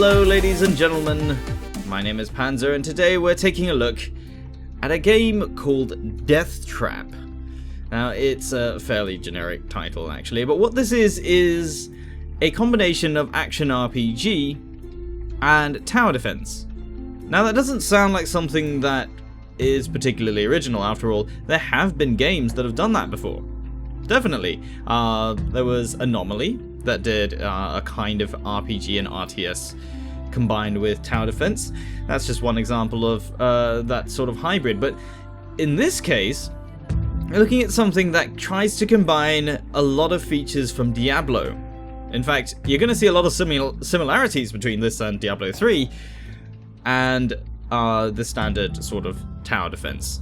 Hello ladies and gentlemen, my name is Panzer and today we're taking a look at a game called Deathtrap. Now it's a fairly generic title actually, but what this is a combination of action RPG and tower defense. Now that doesn't sound like something that is particularly original. After all, there have been games that have done that before. Definitely. There was Anomaly that did a kind of RPG and RTS combined with tower defense. That's just one example of that sort of hybrid. But in this case, we're looking at something that tries to combine a lot of features from Diablo. In fact, you're going to see a lot of similarities between this and Diablo 3 and the standard sort of tower defense,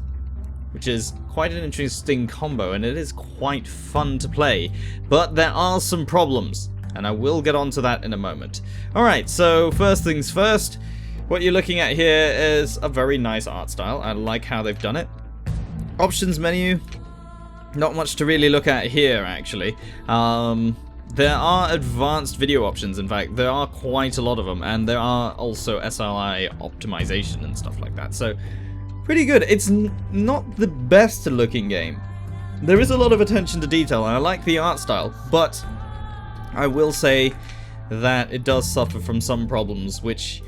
which is quite an interesting combo, and it is quite fun to play. But there are some problems, and I will get onto that in a moment. Alright, so first things first, what you're looking at here is a very nice art style. I like how they've done it. Options menu, not much to really look at here actually. There are advanced video options, in fact, there are quite a lot of them, and there are also SLI optimization and stuff like that, so pretty good. It's not the best looking game. There is a lot of attention to detail, and I like the art style, but I will say that it does suffer from some problems, which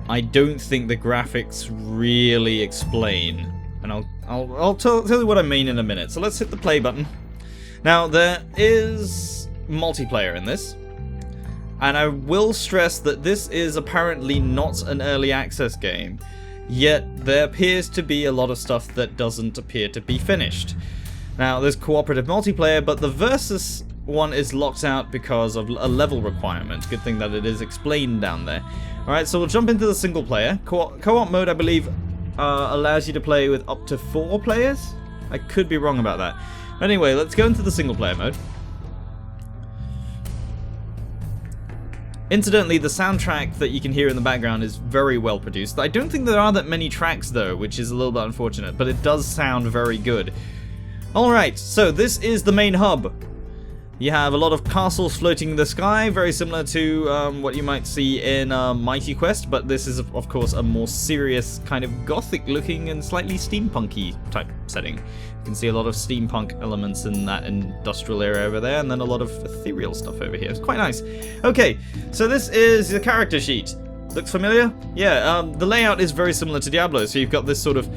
I don't think the graphics really explain. And I'll tell you what I mean in a minute. So let's hit the play button. Now, there is multiplayer in this, and I will stress that this is apparently not an early access game. Yet, there appears to be a lot of stuff that doesn't appear to be finished. Now, there's cooperative multiplayer, but the versus one is locked out because of a level requirement. Good thing that it is explained down there. Alright, so we'll jump into the single player. Co-op mode, I believe, allows you to play with up to 4 players? I could be wrong about that. Anyway, let's go into the single player mode. Incidentally, the soundtrack that you can hear in the background is very well produced. I don't think there are that many tracks though, which is a little bit unfortunate, but it does sound very good. Alright, so this is the main hub. You have a lot of castles floating in the sky, very similar to what you might see in Mighty Quest, but this is of course a more serious, kind of gothic looking and slightly steampunky type setting. You can see a lot of steampunk elements in that industrial area over there, and then a lot of ethereal stuff over here. It's quite nice. Okay, so this is the character sheet. Looks familiar? Yeah, the layout is very similar to Diablo, so you've got this sort of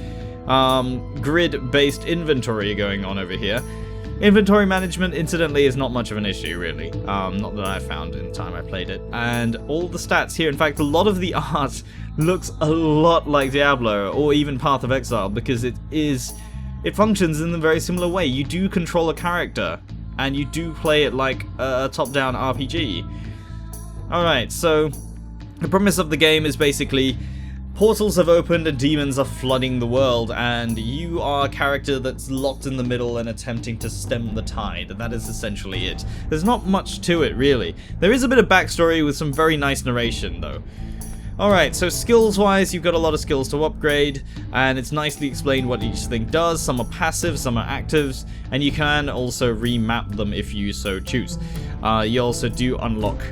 grid-based inventory going on over here. Inventory management, incidentally, is not much of an issue, really. Not that I found in the time I played it. And all the stats here, in fact, a lot of the art looks a lot like Diablo, or even Path of Exile, because it functions in a very similar way. You do control a character, and you do play it like a top-down RPG. Alright, so the premise of the game is basically portals have opened and demons are flooding the world, and you are a character that's locked in the middle and attempting to stem the tide, and that is essentially it. There's not much to it, really. There is a bit of backstory with some very nice narration, though. Alright, so skills-wise, you've got a lot of skills to upgrade, and it's nicely explained what each thing does. Some are passive, some are actives, and you can also remap them if you so choose. You also do unlock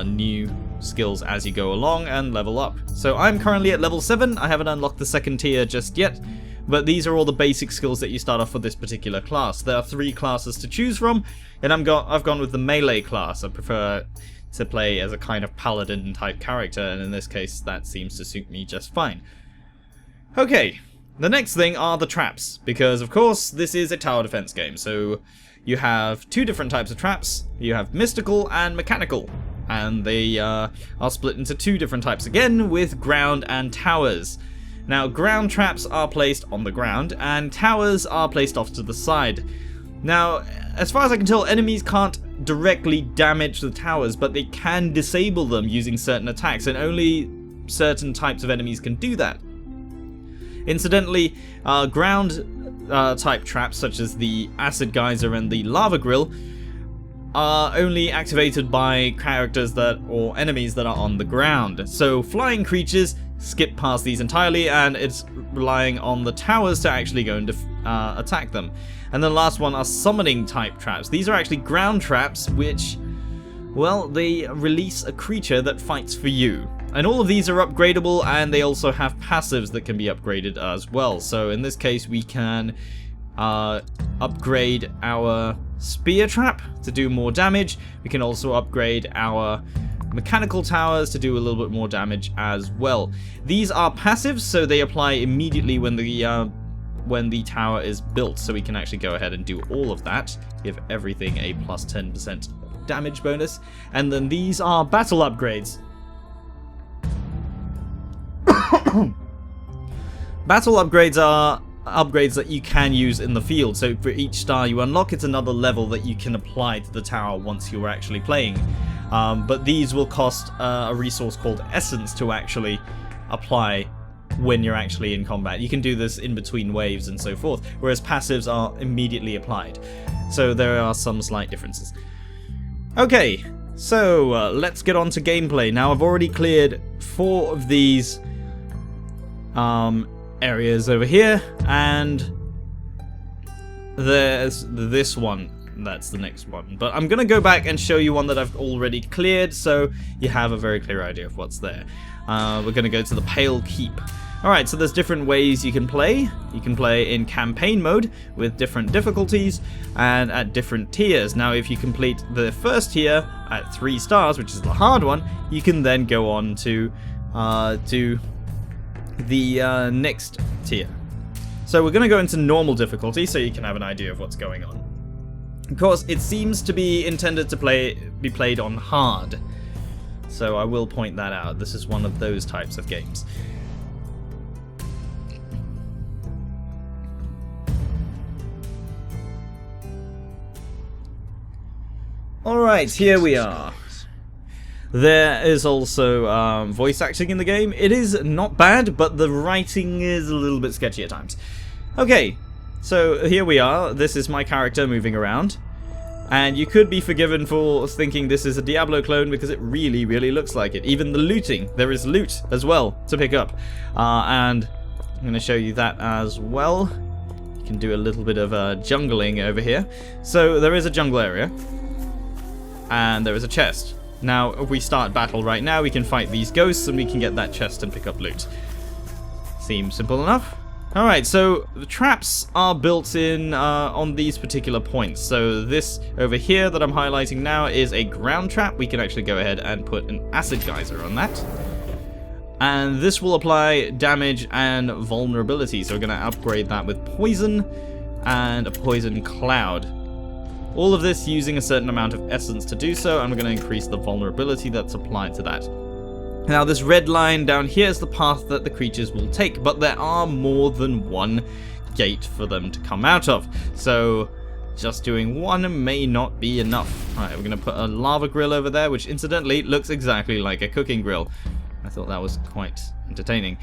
new skills as you go along and level up. So I'm currently at level 7, I haven't unlocked the second tier just yet, but these are all the basic skills that you start off with this particular class. There are 3 classes to choose from, and I've gone with the melee class. I prefer to play as a kind of paladin type character, and in this case that seems to suit me just fine. Okay, the next thing are the traps, because of course this is a tower defense game, so you have 2 different types of traps. You have mystical and mechanical, and they are split into 2 different types again, with ground and towers. Now, ground traps are placed on the ground, and towers are placed off to the side. Now, as far as I can tell, enemies can't directly damage the towers, but they can disable them using certain attacks, and only certain types of enemies can do that. Incidentally, ground type traps, such as the acid geyser and the lava grill, are only activated by characters or enemies that are on the ground. So flying creatures skip past these entirely, and it's relying on the towers to actually go and attack them. And then the last one are summoning type traps. These are actually ground traps which well, they release a creature that fights for you. And all of these are upgradable, and they also have passives that can be upgraded as well. So in this case, we can upgrade our spear trap to do more damage. We can also upgrade our mechanical towers to do a little bit more damage as well. These are passives, so they apply immediately when the tower is built. So we can actually go ahead and do all of that, give everything a plus 10% damage bonus. And then these are battle upgrades. Battle upgrades are upgrades that you can use in the field. So for each star you unlock, it's another level that you can apply to the tower once you're actually playing. But these will cost a resource called Essence to actually apply when you're actually in combat. You can do this in between waves and so forth, whereas passives are immediately applied. So there are some slight differences. Okay, so let's get on to gameplay. Now I've already cleared 4 of these areas over here, and there's this one. That's the next one. But I'm going to go back and show you one that I've already cleared, so you have a very clear idea of what's there. We're going to go to the Pale Keep. Alright, so there's different ways you can play. You can play in campaign mode with different difficulties and at different tiers. Now, if you complete the first tier at 3 stars, which is the hard one, you can then go on to do the next tier. So we're going to go into normal difficulty so you can have an idea of what's going on. Of course, it seems to be intended to be played on hard. So I will point that out. This is one of those types of games. Alright, here we are. There is also voice acting in the game. It is not bad, but the writing is a little bit sketchy at times. Okay, so here we are. This is my character moving around. And you could be forgiven for thinking this is a Diablo clone because it really, really looks like it. Even the looting. There is loot as well to pick up. And I'm going to show you that as well. You can do a little bit of jungling over here. So there is a jungle area. And there is a chest. Now, if we start battle right now, we can fight these ghosts and we can get that chest and pick up loot. Seems simple enough. Alright, so the traps are built in on these particular points. So this over here that I'm highlighting now is a ground trap. We can actually go ahead and put an acid geyser on that. And this will apply damage and vulnerability. So we're going to upgrade that with poison and a poison cloud. All of this using a certain amount of essence to do so, and we're going to increase the vulnerability that's applied to that. Now this red line down here is the path that the creatures will take, but there are more than one gate for them to come out of. So just doing one may not be enough. Alright, we're going to put a lava grill over there, which incidentally looks exactly like a cooking grill. I thought that was quite entertaining.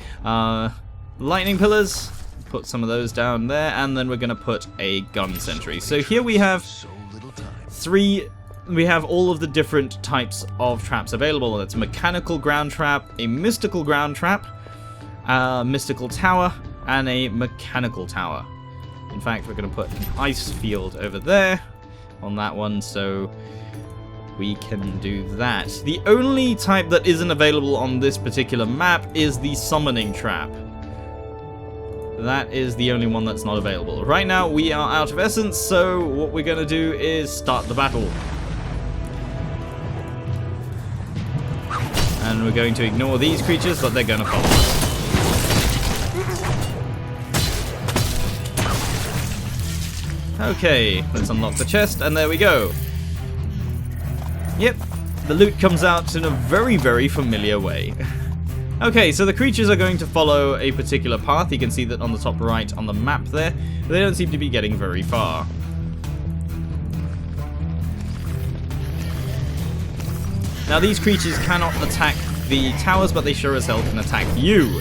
Lightning pillars, put some of those down there, and then we're going to put a gun sentry. So here we have we have all of the different types of traps available. That's a mechanical ground trap, a mystical ground trap, a mystical tower, and a mechanical tower. In fact, we're going to put an ice field over there on that one, so we can do that. The only type that isn't available on this particular map is the summoning trap. That is the only one that's not available. Right now, we are out of essence, so what we're going to do is start the battle. And we're going to ignore these creatures, but they're going to follow us. Okay, let's unlock the chest, and there we go. Yep, the loot comes out in a very, very familiar way. Okay, so the creatures are going to follow a particular path. You can see that on the top right on the map there. But they don't seem to be getting very far. Now these creatures cannot attack the towers, but they sure as hell can attack you.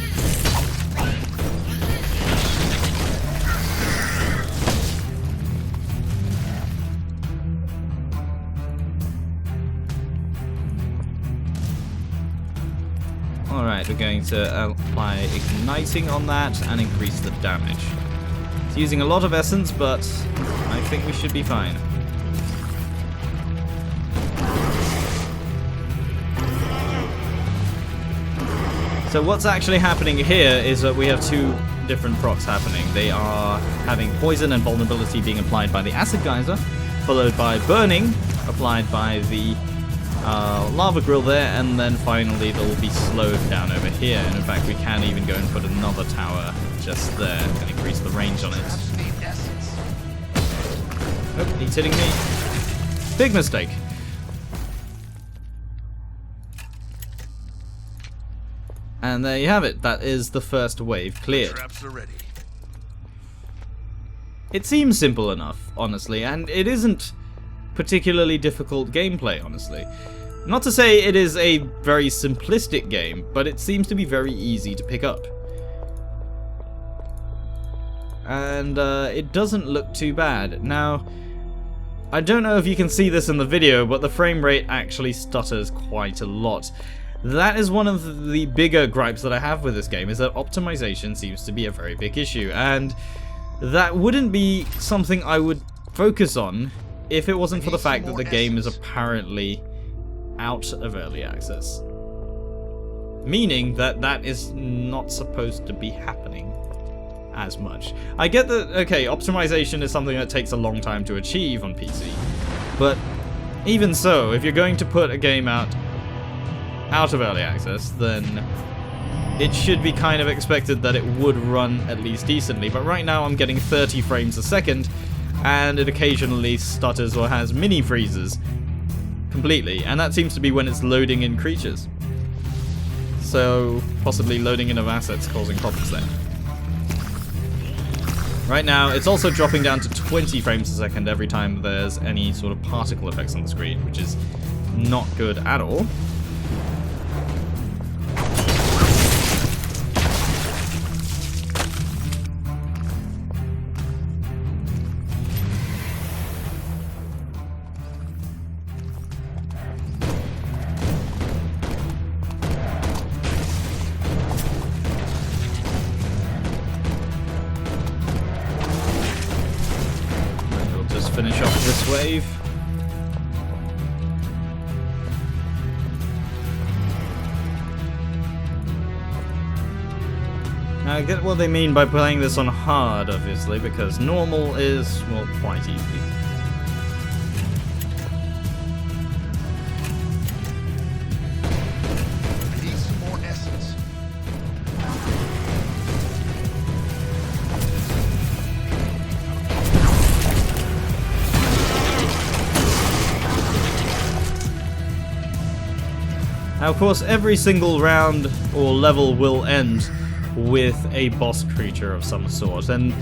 Alright, we're going to apply igniting on that and increase the damage. It's using a lot of essence, but I think we should be fine. So what's actually happening here is that we have two different procs happening. They are having poison and vulnerability being applied by the acid geyser, followed by burning applied by the lava grill there, and then finally they'll be slowed down over here. And in fact, we can even go and put another tower just there and increase the range on it. Oh, he's hitting me. Big mistake. And there you have it. That is the first wave cleared. Traps are ready. It seems simple enough, honestly, and it isn't particularly difficult gameplay, honestly. Not to say it is a very simplistic game, but it seems to be very easy to pick up. And it doesn't look too bad. Now, I don't know if you can see this in the video, but the frame rate actually stutters quite a lot. That is one of the bigger gripes that I have with this game, is that optimization seems to be a very big issue, and that wouldn't be something I would focus on if it wasn't for the fact that the game is apparently out of early access. Meaning that that is not supposed to be happening as much. I get that, okay, optimization is something that takes a long time to achieve on PC, but even so, if you're going to put a game out of early access, then it should be kind of expected that it would run at least decently. But right now I'm getting 30 frames a second, and it occasionally stutters or has mini freezes completely, and that seems to be when it's loading in creatures. So possibly loading in of assets causing problems there. Right now it's also dropping down to 20 frames a second every time there's any sort of particle effects on the screen, which is not good at all. Finish off this wave. Now I get what they mean by playing this on hard, obviously, because normal is, well, quite easy. Now, of course, every single round or level will end with a boss creature of some sort, and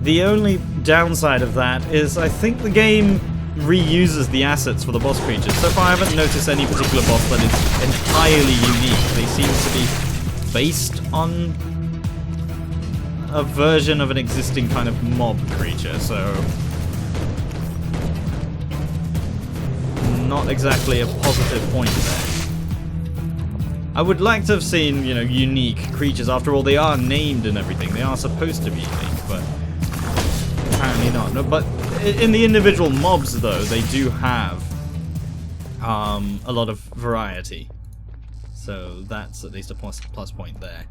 the only downside of that is I think the game reuses the assets for the boss creatures. So far, I haven't noticed any particular boss that is entirely unique. They seem to be based on a version of an existing kind of mob creature, so not exactly a positive point there. I would like to have seen, you know, unique creatures. After all, they are named and everything. They are supposed to be unique, but apparently not. No, but in the individual mobs, though, they do have a lot of variety. So that's at least a plus point there.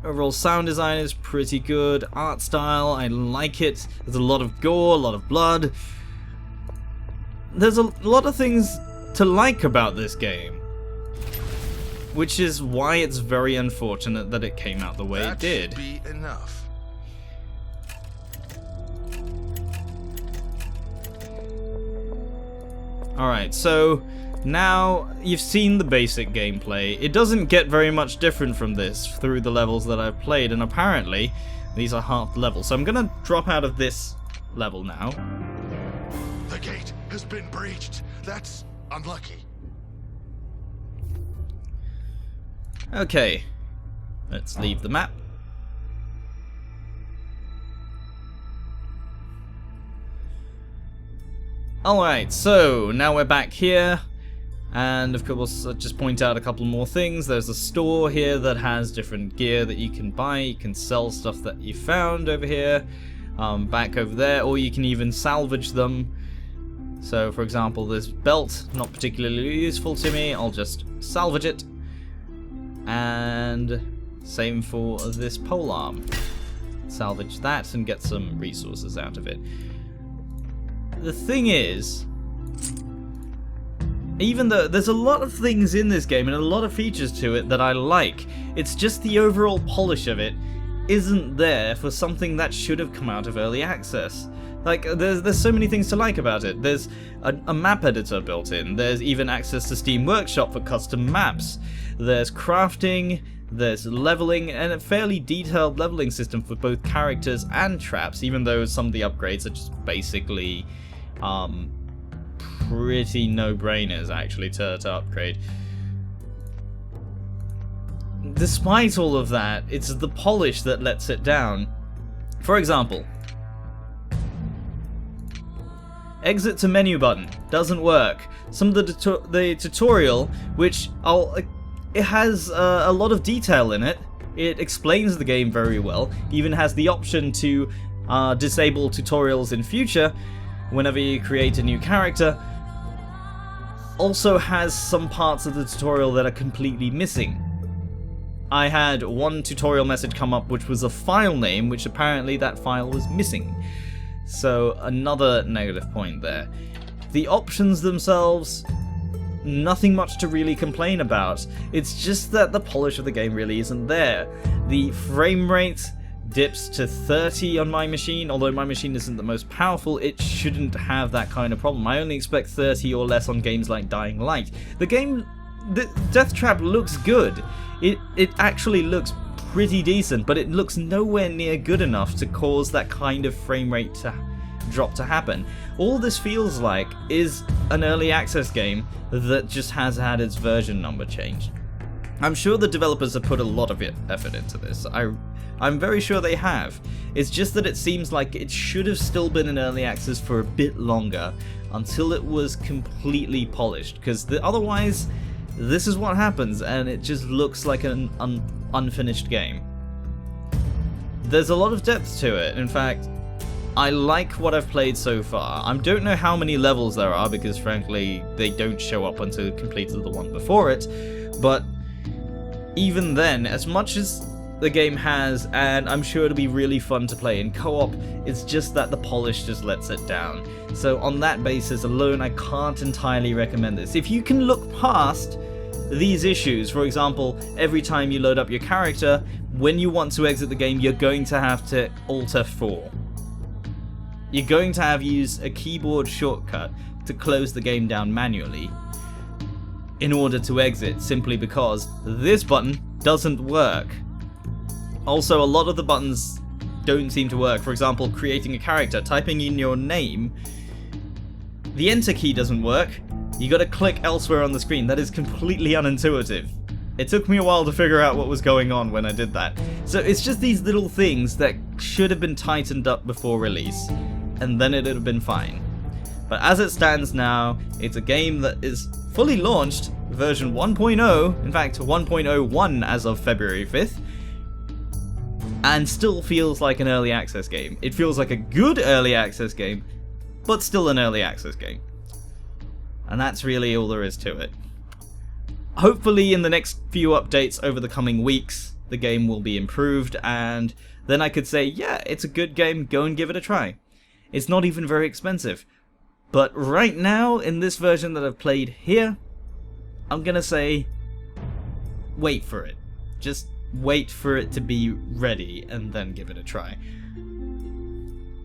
Overall sound design is pretty good. Art style, I like it. There's a lot of gore, a lot of blood. There's a lot of things to like about this game, which is why it's very unfortunate that it came out the way it did. That should be enough. Alright, so now you've seen the basic gameplay. It doesn't get very much different from this through the levels that I've played, and apparently these are half levels. So I'm gonna drop out of this level now. The gate has been breached. That's unlucky. Okay, let's leave the map. Alright, so now we're back here, and of course I'll just point out a couple more things. There's a store here that has different gear that you can buy. You can sell stuff that you found over here, back over there, or you can even salvage them. So for example, this belt, not particularly useful to me, I'll just salvage it. And same for this polearm. Salvage that and get some resources out of it. The thing is, even though there's a lot of things in this game and a lot of features to it that I like, it's just the overall polish of it isn't there for something that should have come out of early access. Like, there's so many things to like about it. There's a map editor built in, there's even access to Steam Workshop for custom maps, there's crafting, there's leveling, and a fairly detailed leveling system for both characters and traps, even though some of the upgrades are just basically pretty no-brainers actually to upgrade. Despite all of that, it's the polish that lets it down. For example, exit to menu button doesn't work. Some of the tutorial, which it has a lot of detail in it. It explains the game very well. Even has the option to disable tutorials in future whenever you create a new character. Also has some parts of the tutorial that are completely missing. I had one tutorial message come up which was a file name, which apparently that file was missing. So another negative point there. The options themselves, nothing much to really complain about. It's just that the polish of the game really isn't there. The frame rate dips to 30 on my machine. Although my machine isn't the most powerful, it shouldn't have that kind of problem. I only expect 30 or less on games like Dying Light. The Deathtrap looks good. It actually looks pretty decent, but it looks nowhere near good enough to cause that kind of frame rate to drop to happen. All this feels like is an early access game that just has had its version number changed. I'm sure the developers have put a lot of effort into this. I'm very sure they have. It's just that it seems like it should have still been in early access for a bit longer until it was completely polished, because otherwise this is what happens and it just looks like an unfinished game. There's a lot of depth to it. In fact, I like what I've played so far. I don't know how many levels there are because frankly they don't show up until you completed the one before it, but even then, as much as the game has, and I'm sure it'll be really fun to play in co-op, it's just that the polish just lets it down. So on that basis alone, I can't entirely recommend this. If you can look past these issues, for example, every time you load up your character, when you want to exit the game, you're going to have to Alt F4. You're going to have used a keyboard shortcut to close the game down manually in order to exit, simply because this button doesn't work. Also, a lot of the buttons don't seem to work. For example, creating a character, typing in your name, the enter key doesn't work. You gotta click elsewhere on the screen. That is completely unintuitive. It took me a while to figure out what was going on when I did that. So it's just these little things that should have been tightened up before release, and then it would have been fine. But as it stands now, it's a game that is fully launched, version 1.0, in fact 1.01 as of February 5th, and still feels like an early access game. It feels like a good early access game, but still an early access game. And that's really all there is to it. Hopefully in the next few updates over the coming weeks, the game will be improved, and then I could say, yeah, it's a good game, go and give it a try. It's not even very expensive. But right now, in this version that I've played here, I'm gonna say, wait for it. Just wait for it to be ready, and then give it a try.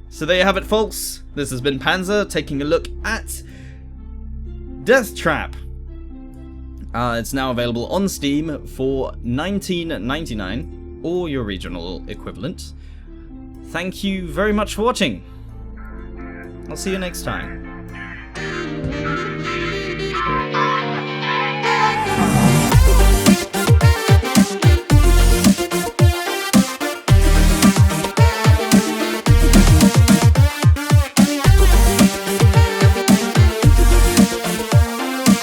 So there you have it, folks. This has been Panzer taking a look at Deathtrap. It's now available on Steam for $19.99, or your regional equivalent. Thank you very much for watching. I'll see you next time.